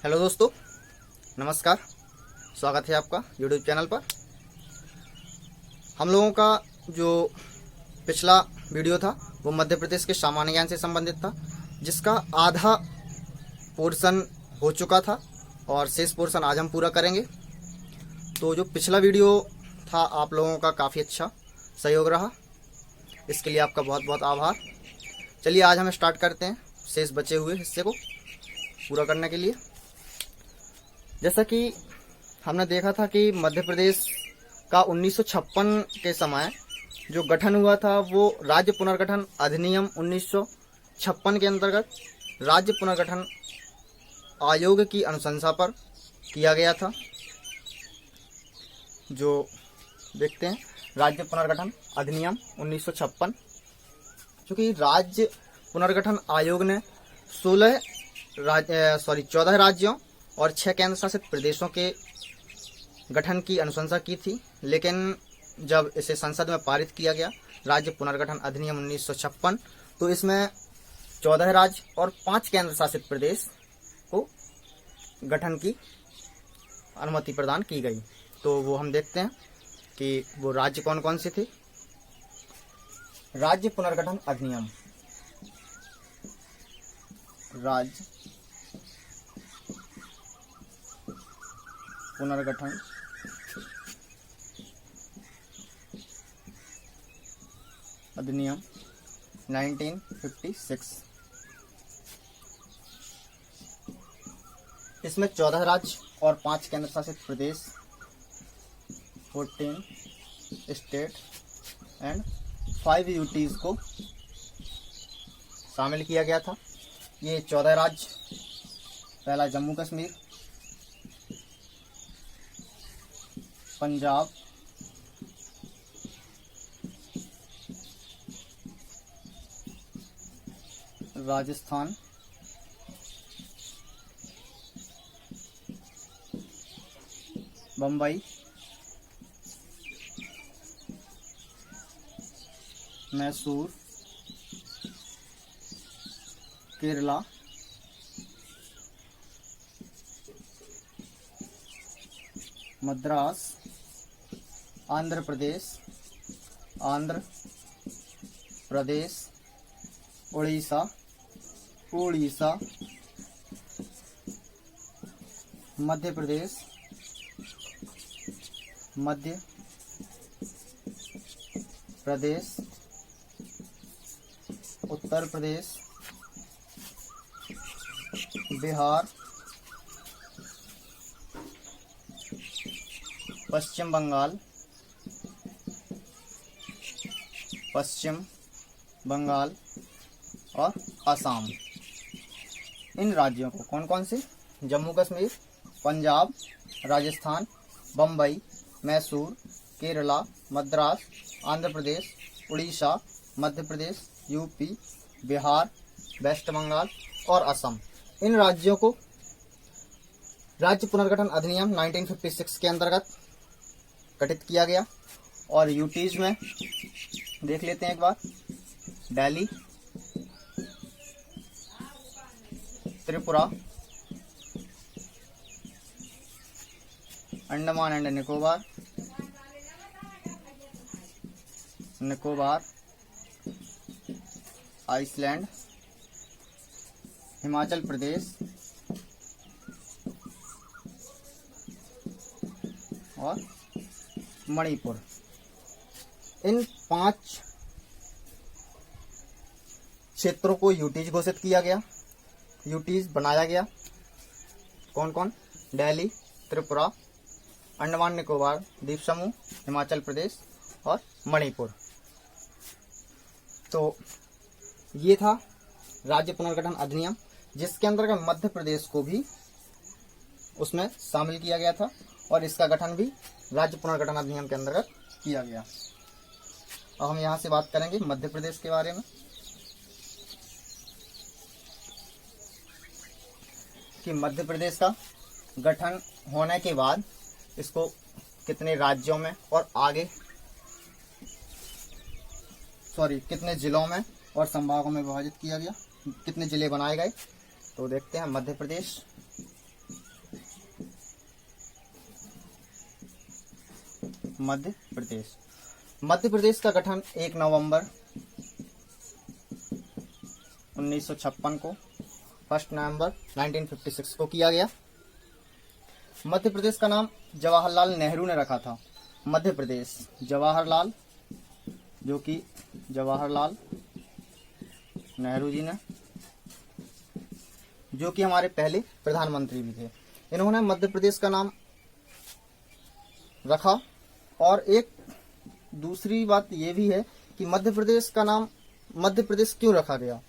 Hello दोस्तों, नमस्कार। स्वागत है आपका यूट्यूब चैनल पर। हम लोगों का जो पिछला वीडियो था वो मध्य प्रदेश के सामान्य ज्ञान से संबंधित था, जिसका आधा पोर्शन हो चुका था और शेष पोर्शन आज हम पूरा करेंगे। तो जो पिछला वीडियो था आप लोगों का काफ़ी अच्छा सहयोग रहा, इसके लिए आपका बहुत बहुत आभार। चलिए आज हम स्टार्ट करते हैं शेष बचे हुए हिस्से को पूरा करने के लिए। जैसा कि हमने देखा था कि मध्य प्रदेश का 1956 के समय जो गठन हुआ था वो राज्य पुनर्गठन अधिनियम 1956 के अंतर्गत राज्य पुनर्गठन आयोग की अनुशंसा पर किया गया था। जो देखते हैं राज्य पुनर्गठन अधिनियम 1956, चूँकि राज्य पुनर्गठन आयोग ने 14 राज्यों और 6 केंद्र शासित प्रदेशों के गठन की अनुशंसा की थी, लेकिन जब इसे संसद में पारित किया गया राज्य पुनर्गठन अधिनियम 1956, तो इसमें 14 राज्य और 5 केंद्र शासित प्रदेश को गठन की अनुमति प्रदान की गई। तो वो हम देखते हैं कि वो राज्य कौन कौन से थे। राज्य पुनर्गठन अधिनियम, राज्य पुनर्गठन अधिनियम 1956। इसमें 14 राज्य और 5 केंद्र शासित प्रदेश, 14 स्टेट एंड 5 यूटीज को शामिल किया गया था। ये 14 राज्य, पहला जम्मू कश्मीर, पंजाब, राजस्थान, बम्बई, मैसूर, केरला, मद्रास, आंध्र प्रदेश, उड़ीसा, मध्य प्रदेश, उत्तर प्रदेश, बिहार, पश्चिम बंगाल और असम। इन राज्यों को कौन कौन से? जम्मू कश्मीर, पंजाब, राजस्थान, बम्बई, मैसूर, केरला, मद्रास, आंध्र प्रदेश, उड़ीसा, मध्य प्रदेश, यूपी, बिहार, वेस्ट बंगाल और असम। इन राज्यों को राज्य पुनर्गठन अधिनियम 1956 के अंतर्गत गठित किया गया। और यूटीज में देख लेते हैं एक बार। दिल्ली, त्रिपुरा, अंडमान एंड निकोबार, आइसलैंड, हिमाचल प्रदेश और मणिपुर। इन 5 क्षेत्रों को यूटीज घोषित किया गया, यूटीज बनाया गया। कौन कौन? दिल्ली, त्रिपुरा, अंडमान निकोबार द्वीप समूह, हिमाचल प्रदेश और मणिपुर। तो ये था राज्य पुनर्गठन अधिनियम, जिसके अंतर्गत मध्य प्रदेश को भी उसमें शामिल किया गया था और इसका गठन भी राज्य पुनर्गठन अधिनियम के अंतर्गत किया गया। अब हम यहाँ से बात करेंगे मध्य प्रदेश के बारे में कि मध्य प्रदेश का गठन होने के बाद इसको कितने राज्यों में और आगे कितने जिलों में और संभागों में विभाजित किया गया, कितने जिले बनाए गए। तो देखते हैं मध्य प्रदेश मध्य प्रदेश। मध्य प्रदेश का गठन 1 नवंबर 1956 को 1 नवंबर 1956 को किया गया। मध्य प्रदेश का नाम जवाहरलाल नेहरू ने रखा था। मध्य प्रदेश जवाहरलाल, जो कि जवाहरलाल नेहरू जी ने, जो कि हमारे पहले प्रधानमंत्री भी थे, इन्होंने मध्य प्रदेश का नाम रखा। और एक दूसरी बात ये भी है कि मध्य प्रदेश का नाम मध्य प्रदेश क्यों रखा गया,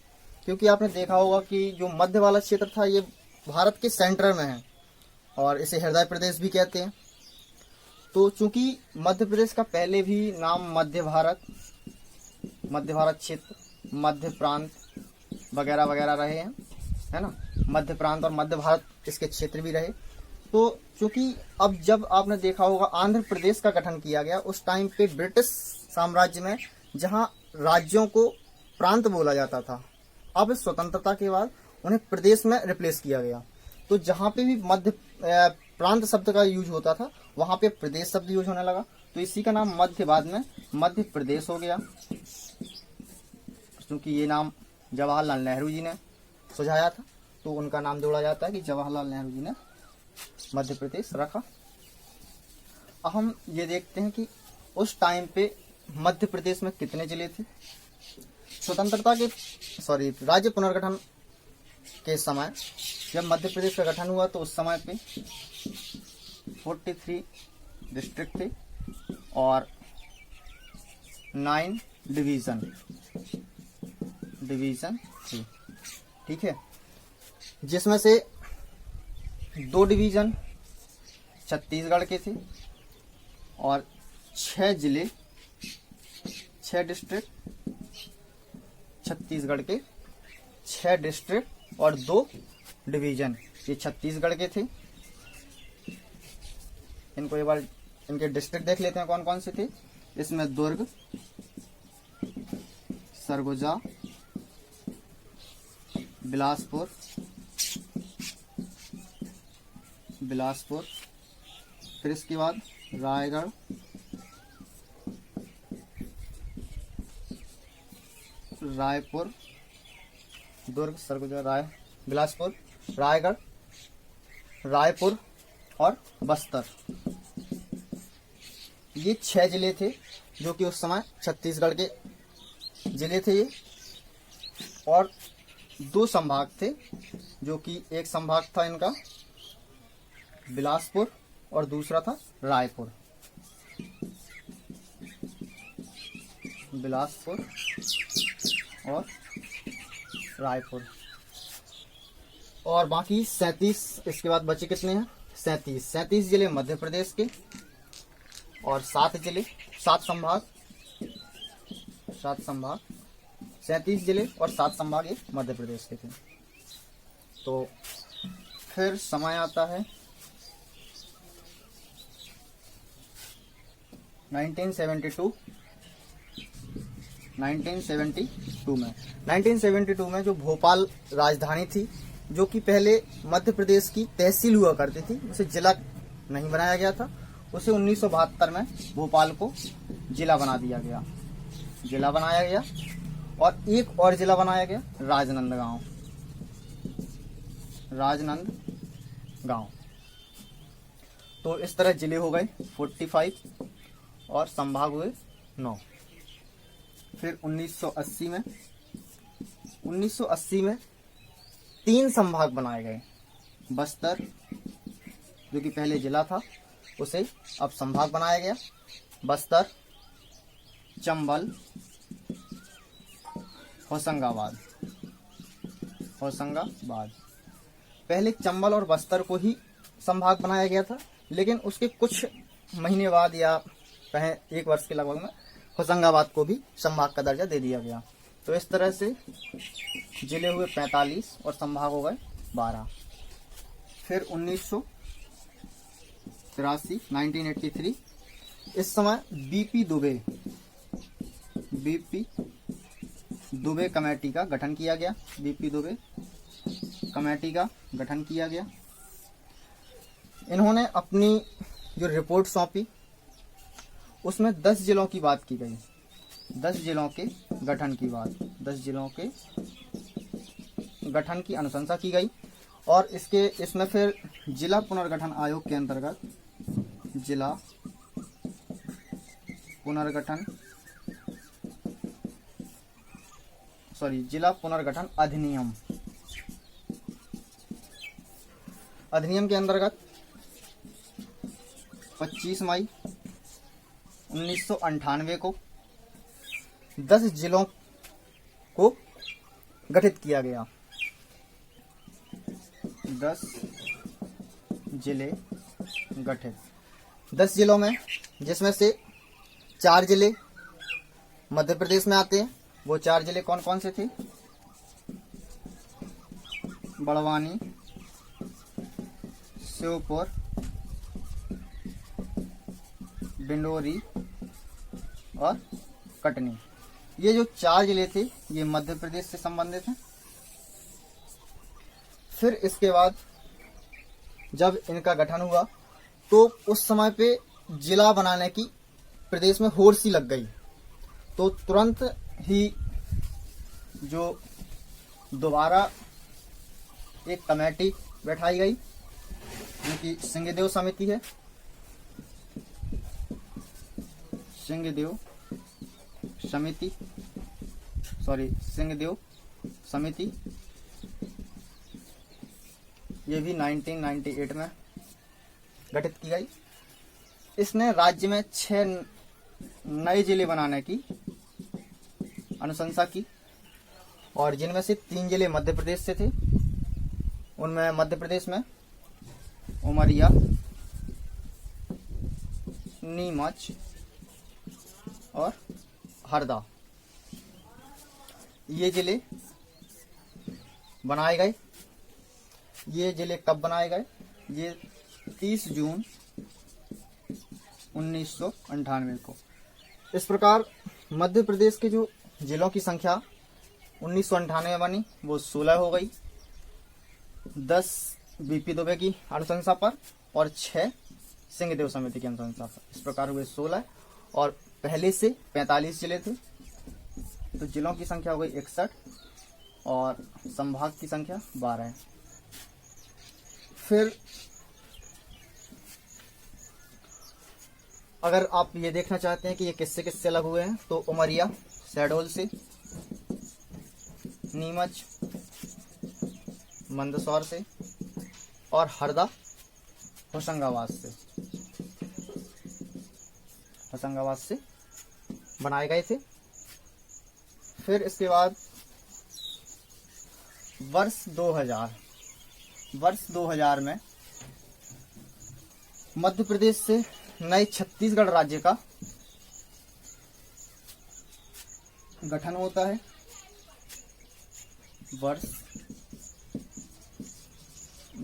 क्योंकि आपने देखा होगा कि जो मध्य वाला क्षेत्र था ये भारत के सेंटर में है और इसे हृदय प्रदेश भी कहते हैं। तो चूंकि मध्य प्रदेश का पहले भी नाम मध्य भारत क्षेत्र, मध्य प्रांत वगैरह वगैरह रहे हैं, है ना, मध्य प्रांत और मध्य भारत इसके क्षेत्र भी रहे। तो चूंकि अब जब आपने देखा होगा आंध्र प्रदेश का गठन किया गया उस टाइम पे ब्रिटिश साम्राज्य में, जहां राज्यों को प्रांत बोला जाता था, अब स्वतंत्रता के बाद उन्हें प्रदेश में रिप्लेस किया गया। तो जहां पे भी मध्य प्रांत शब्द का यूज होता था वहां पे प्रदेश शब्द यूज होने लगा। तो इसी का नाम मध्य बाद में मध्य प्रदेश हो गया, क्योंकि ये नाम जवाहरलाल नेहरू जी ने सुझाया था, तो उनका नाम जोड़ा जाता है कि जवाहरलाल नेहरू जी ने मध्य प्रदेश रखा। अब हम ये देखते हैं कि उस टाइम पे मध्य प्रदेश में कितने जिले थे। स्वतंत्रता के राज्य पुनर्गठन के समय जब मध्य प्रदेश का गठन हुआ तो उस समय पे 43 डिस्ट्रिक्ट थे और 9 डिवीजन थी, ठीक है, जिसमें से 2 डिवीजन छत्तीसगढ़ के थे और 6 जिले, 6 डिस्ट्रिक्ट छत्तीसगढ़ के, 6 डिस्ट्रिक्ट और 2 डिवीजन ये छत्तीसगढ़ के थे। इनको एक बार इनके डिस्ट्रिक्ट देख लेते हैं कौन कौन से थे। इसमें दुर्ग, सरगुजा, बिलासपुर, फिर इसके बाद रायगढ़, रायपुर, दुर्ग, सरगुजा, बिलासपुर, रायगढ़, रायपुर और बस्तर। ये 6 जिले थे जो कि उस समय छत्तीसगढ़ के जिले थे ये। और 2 संभाग थे, जो कि एक संभाग था इनका बिलासपुर और दूसरा था रायपुर। बिलासपुर और रायपुर। और बाकी 37, इसके बाद बचे कितने हैं 37 जिले मध्य प्रदेश के और 7 संभाग 37 जिले और 7 संभाग ये मध्य प्रदेश के थे। तो फिर समय आता है 1972 में। 1972 में जो भोपाल राजधानी थी, जो कि पहले मध्य प्रदेश की तहसील हुआ करती थी, उसे जिला नहीं बनाया गया था, उसे 1972 में भोपाल को जिला बना दिया गया, जिला बनाया गया। और एक और जिला बनाया गया राजनांदगांव। तो इस तरह जिले हो गए 45 और संभाग हुए 9। फिर 1980 में 3 संभाग बनाए गए। बस्तर, जो कि पहले जिला था, उसे अब संभाग बनाया गया। बस्तर, चंबल, होशंगाबाद। पहले चंबल और बस्तर को ही संभाग बनाया गया था, लेकिन उसके कुछ महीने बाद या 1 वर्ष के लगभग में होशंगाबाद को भी संभाग का दर्जा दे दिया गया। तो इस तरह से जिले हुए 45 और संभाग हो गए 12। फिर 1983 इस समय बीपी दुबे कमेटी का गठन किया गया। बीपी दुबे कमेटी का गठन किया गया। इन्होंने अपनी जो रिपोर्ट सौंपी उसमें 10 जिलों की बात की गई, 10 जिलों के गठन की बात, 10 जिलों के गठन की अनुशंसा की गई। और इसमें फिर जिला पुनर्गठन आयोग के अंतर्गत जिला पुनर्गठन अधिनियम के अंतर्गत 25 मई 1998 को 10 जिलों को गठित किया गया। 10 जिले गठित, 10 जिलों में जिसमें से 4 जिले मध्य प्रदेश में आते हैं। वो 4 जिले कौन कौन से थे? बड़वानी, श्योपुर, डिंडोरी और कटनी। ये जो 4 जिले थे ये मध्य प्रदेश से संबंधित हैं। फिर इसके बाद जब इनका गठन हुआ तो उस समय पे जिला बनाने की प्रदेश में होड़ सी लग गई, तो तुरंत ही जो दोबारा एक कमेटी बैठाई गई, उनकी सिंहदेव समिति है, सिंहदेव समिति। ये भी 1998 में गठित की गई। इसने राज्य में 6 नए जिले बनाने की अनुशंसा की, और जिनमें से 3 जिले मध्य प्रदेश से थे। उनमें मध्य प्रदेश में उमरिया, नीमच और हरदा, ये जिले बनाए गए। ये जिले कब बनाए गए? ये 30 जून 1998 को। इस प्रकार मध्य प्रदेश के जो जिलों की संख्या 1998 में बनी वो 16 हो गई, 10 बीपी दुबे की अनुशंसा पर और 6 सिंहदेव समिति की अनुशंसा पर। इस प्रकार हुए 16, और पहले से 45 जिले थे। तो जिलों की संख्या हो गई 61 और संभाग की संख्या 12 है। फिर अगर आप ये देखना चाहते हैं कि ये किससे किससे अलग हुए हैं, तो उमरिया शहडोल से, नीमच मंदसौर से और हरदा होशंगाबाद से बनाए गए थे। फिर इसके बाद वर्ष 2000 में मध्य प्रदेश से नए छत्तीसगढ़ राज्य का गठन होता है। वर्ष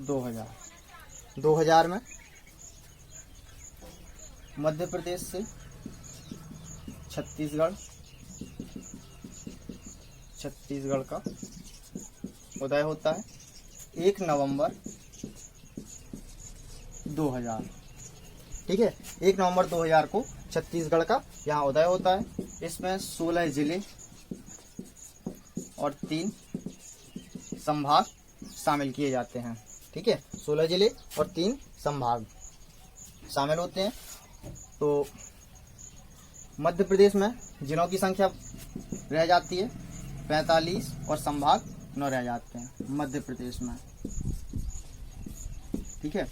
2000 में मध्य प्रदेश से छत्तीसगढ़ का उदय होता है 1 नवंबर 2000। ठीक है, 1 नवंबर 2000 को छत्तीसगढ़ का यहाँ उदय होता है। इसमें 16 जिले और 3 संभाग शामिल किए जाते हैं। ठीक है, 16 जिले और 3 संभाग शामिल होते हैं। तो मध्य प्रदेश में जिलों की संख्या रह जाती है 45 और संभाग 9 रह जाते हैं मध्य प्रदेश में। ठीक है,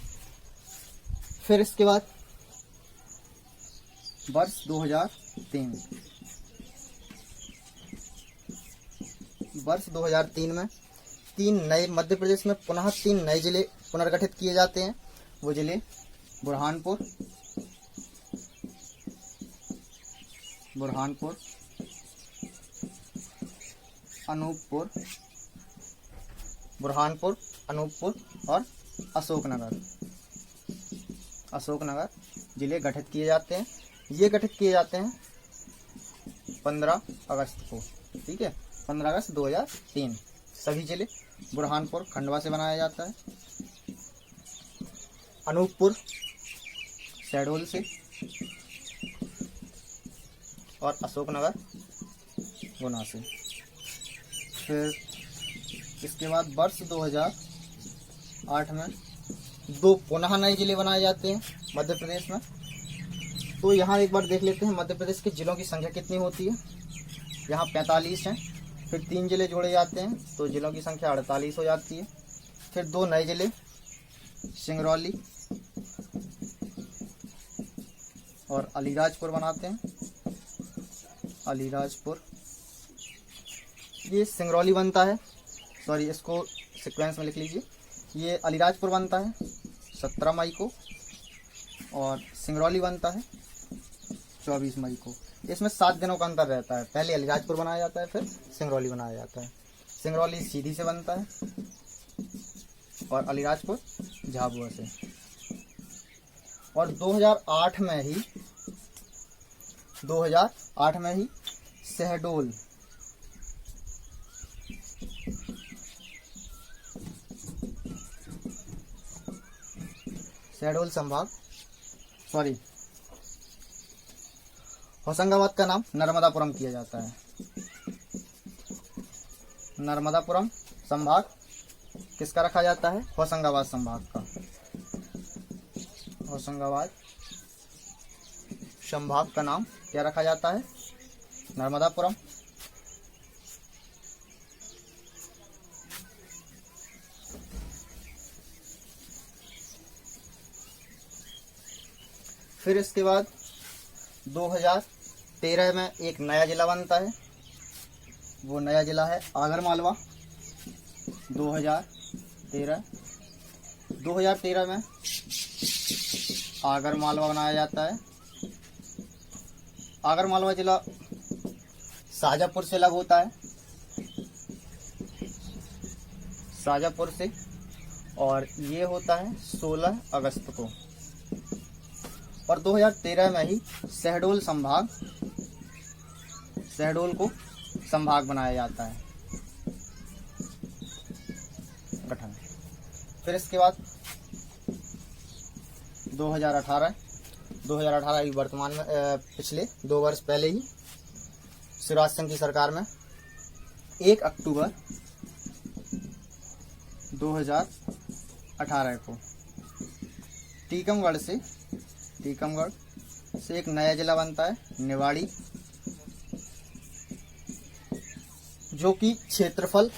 फिर इसके बाद वर्ष 2003 में 3 नए मध्य प्रदेश में पुनः 3 नए जिले पुनर्गठित किए जाते हैं। वो जिले बुरहानपुर, अनूपपुर और अशोकनगर जिले गठित किए जाते हैं। ये गठित किए जाते हैं 15 अगस्त को। ठीक है, 15 अगस्त 2003। सभी जिले बुरहानपुर खंडवा से बनाया जाता है, अनूपपुर शहडोल से, और अशोकनगर गुना से। फिर इसके बाद वर्ष 2008 में 2 पुनः नए जिले बनाए जाते हैं मध्य प्रदेश में। तो यहाँ एक बार देख लेते हैं मध्य प्रदेश के जिलों की संख्या कितनी होती है। यहाँ 45 हैं। फिर 3 जिले जोड़े जाते हैं तो जिलों की संख्या 48 हो जाती है। फिर 2 नए जिले सिंगरौली और अलीराजपुर बनाते हैं। अलीराजपुर, ये सिंगरौली बनता है, सॉरी इसको सीक्वेंस में लिख लीजिए। ये अलीराजपुर बनता है 17 मई को और सिंगरौली बनता है 24 मई को। इसमें 7 दिनों का अंतर रहता है। पहले अलीराजपुर बनाया जाता है, फिर सिंगरौली बनाया जाता है। सिंगरौली सीधी से बनता है और अलीराजपुर झाबुआ से। और 2008 में ही शहडोल संभाग, सॉरी होशंगाबाद का नाम नर्मदापुरम किया जाता है। नर्मदापुरम संभाग किसका रखा जाता है? होशंगाबाद संभाग का। होशंगाबाद संभाग का नाम क्या रखा जाता है? नर्मदापुरम। फिर इसके बाद 2013 में एक नया जिला बनता है। वो नया जिला है आगरमालवा। 2013 में आगरमालवा बनाया जाता है। आगरमालवा जिला शाजापुर से अलग होता है, शाजापुर से, और ये होता है 16 अगस्त को। और 2013 में ही शहडोल को संभाग बनाया जाता है गठन। फिर इसके बाद 2018 की वर्तमान में पिछले 2 वर्ष पहले ही शिवराज सिंह की सरकार में 1 अक्टूबर 2018 को टीकमगढ़ से एक नया जिला बनता है निवाड़ी, जो कि क्षेत्रफल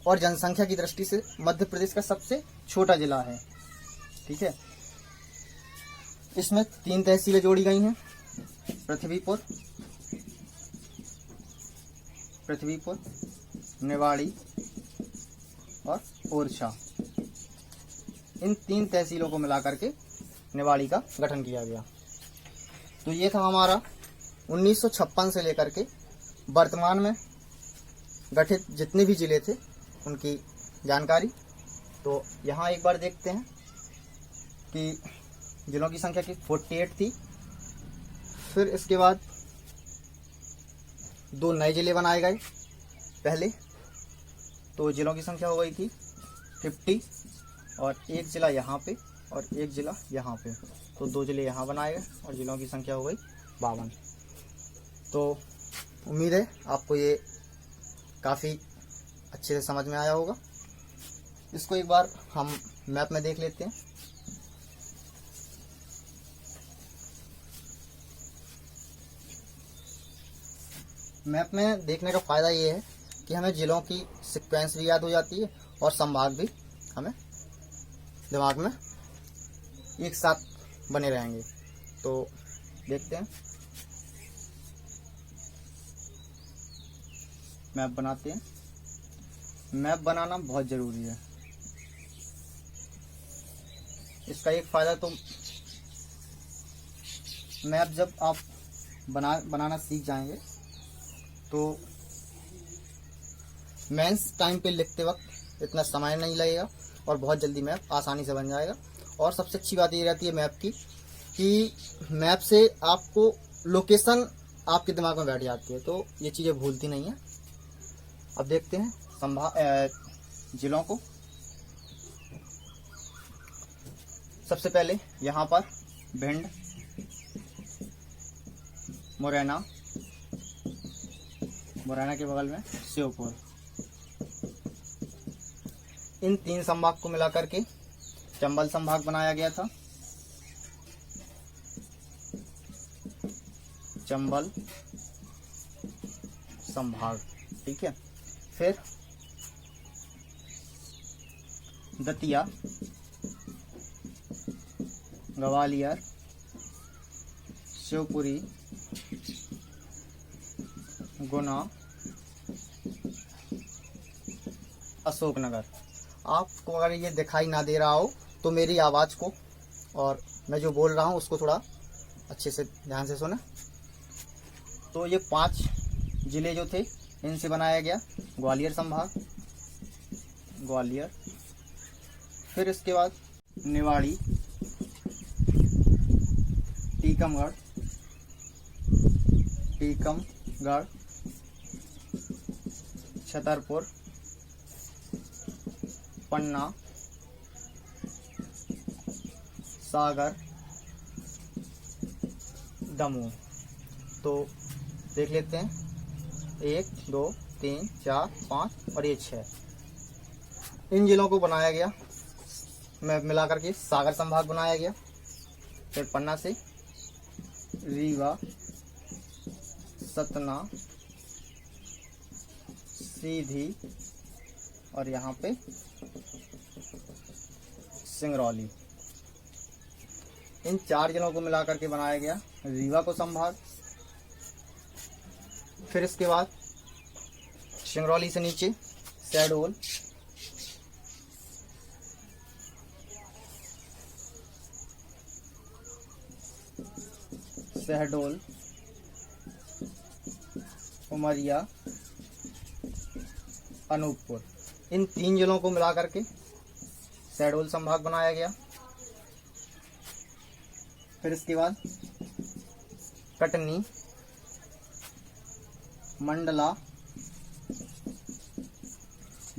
और जनसंख्या की दृष्टि से मध्य प्रदेश का सबसे छोटा जिला है। ठीक है, इसमें 3 तहसीलें जोड़ी गई हैं, पृथ्वीपुर, निवाड़ी और ओरछा। इन 3 तहसीलों को मिलाकर के निवाड़ी का गठन किया गया। तो ये था हमारा 1956 से लेकर के वर्तमान में गठित जितने भी जिले थे उनकी जानकारी। तो यहाँ एक बार देखते हैं कि जिलों की संख्या की 48 थी। फिर इसके बाद 2 नए जिले बनाए गए। पहले तो जिलों की संख्या हो गई थी 50 और एक जिला यहाँ पे और एक जिला यहाँ पे, तो 2 जिले यहाँ बनाए गए और जिलों की संख्या हो गई 52। तो उम्मीद है आपको ये काफ़ी अच्छे से समझ में आया होगा। इसको एक बार हम मैप में देख लेते हैं। मैप में देखने का फ़ायदा ये है कि हमें जिलों की सीक्वेंस भी याद हो जाती है और संभाग भी हमें दिमाग में एक साथ बने रहेंगे। तो देखते हैं, मैप बनाते हैं। मैप बनाना बहुत ज़रूरी है। इसका एक फ़ायदा तो मैप जब आप बनाना सीख जाएंगे तो मेंस टाइम पे लिखते वक्त इतना समय नहीं लगेगा और बहुत जल्दी मैप आसानी से बन जाएगा। और सबसे अच्छी बात ये रहती है मैप की कि मैप से आपको लोकेशन आपके दिमाग में बैठ जाती है, तो ये चीज़ें भूलती नहीं है। अब देखते हैं जिलों को। सबसे पहले यहाँ पर भिंड, मुरैना, मुरैना के बगल में श्योपुर। इन 3 संभाग को मिलाकर के चंबल संभाग बनाया गया था। चंबल संभाग, ठीक है। फिर दतिया, ग्वालियर, शिवपुरी, गुना, अशोकनगर। आपको अगर ये दिखाई ना दे रहा हो तो मेरी आवाज़ को और मैं जो बोल रहा हूँ उसको थोड़ा अच्छे से ध्यान से सुने। तो ये 5 जिले जो थे इनसे बनाया गया ग्वालियर संभाग, ग्वालियर। फिर इसके बाद निवाड़ी, टीकमगढ़, छतरपुर, पन्ना, सागर, दमोह। तो देख लेते हैं 1 2 3 4 5 और ये 6। इन जिलों को बनाया गया मिलाकर के सागर संभाग बनाया गया। फिर पन्ना से रीवा, सतना, सीधी और यहाँ पे सिंगरौली। इन 4 जिलों को मिलाकर के बनाया गया रीवा को संभाग। फिर इसके बाद सिंगरौली से नीचे शहडोल, उमरिया, अनूपपुर। इन 3 जिलों को मिलाकर के शहडोल संभाग बनाया गया। फिर इसके बाद कटनी, मंडला,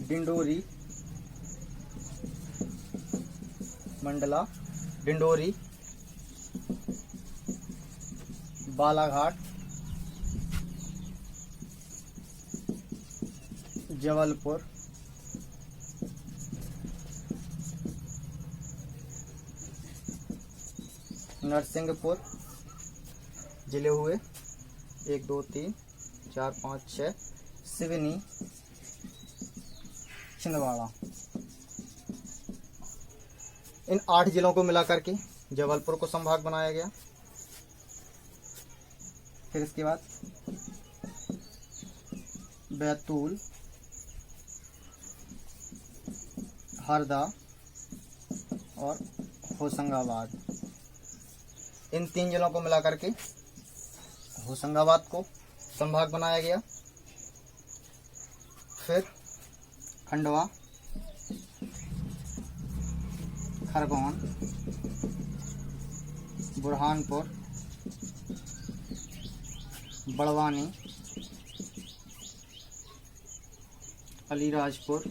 डिंडोरी, बालाघाट, जबलपुर, नरसिंहपुर जिले हुए 1 2 3 4 5 6, सिवनी, छिंदवाड़ा। इन 8 जिलों को मिलाकर के जबलपुर को संभाग बनाया गया। फिर इसके बाद बैतूल, हरदा और होशंगाबाद। इन 3 जिलों को मिलाकर के होशंगाबाद को संभाग बनाया गया। फिर खंडवा, खरगोन, बुरहानपुर, बड़वानी, अलीराजपुर,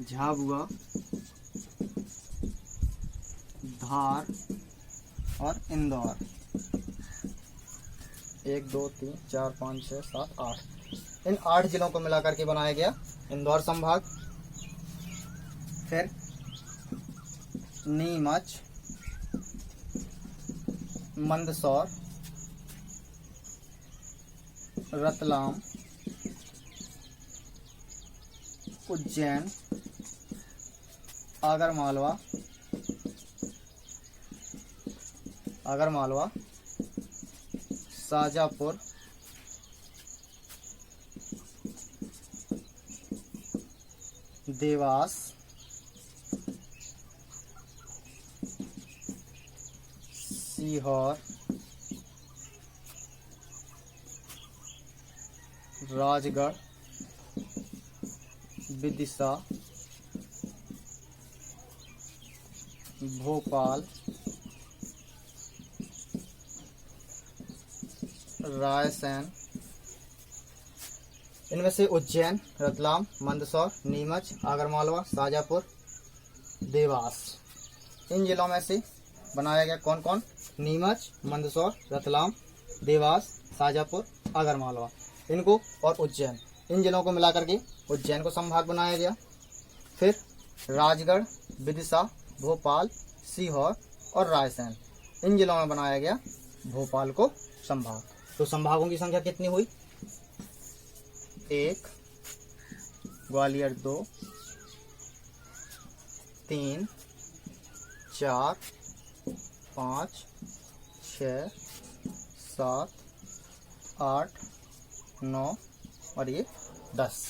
झाबुआ, धार और इंदौर। 1 2 3 4 5 6 7 8। इन 8 जिलों को मिलाकर के बनाया गया इंदौर संभाग। फिर नीमच, मंदसौर, रतलाम, उज्जैन, आगरमालवा, शाजापुर, देवास, सीहोर, राजगढ़, विदिशा, भोपाल, रायसेन। इनमें से उज्जैन, रतलाम, मंदसौर, नीमच, आगरमालवा, शाजापुर, देवास, इन जिलों में से बनाया गया कौन कौन? नीमच, मंदसौर, रतलाम, देवास, शाजापुर, आगरमालवा, इनको और उज्जैन, इन जिलों को मिलाकर के उज्जैन को संभाग बनाया गया। फिर राजगढ़, विदिशा, भोपाल, सीहोर और रायसेन, इन जिलों में बनाया गया भोपाल को संभाग। तो संभागों की संख्या कितनी हुई? 1, ग्वालियर 2, 3, 4, 5, 6, 7, 8, 9 और ये 10।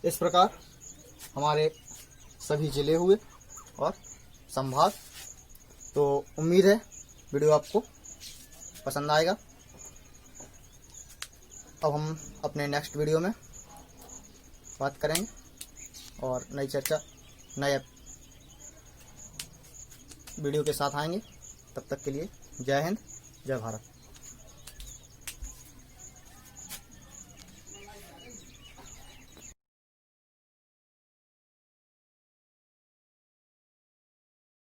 इस प्रकार हमारे सभी जिले हुए और संभाग। तो उम्मीद है वीडियो आपको पसंद आएगा। अब हम अपने नेक्स्ट वीडियो में बात करेंगे और नई चर्चा नए वीडियो के साथ आएंगे। तब तक के लिए जय हिंद, जय भारत।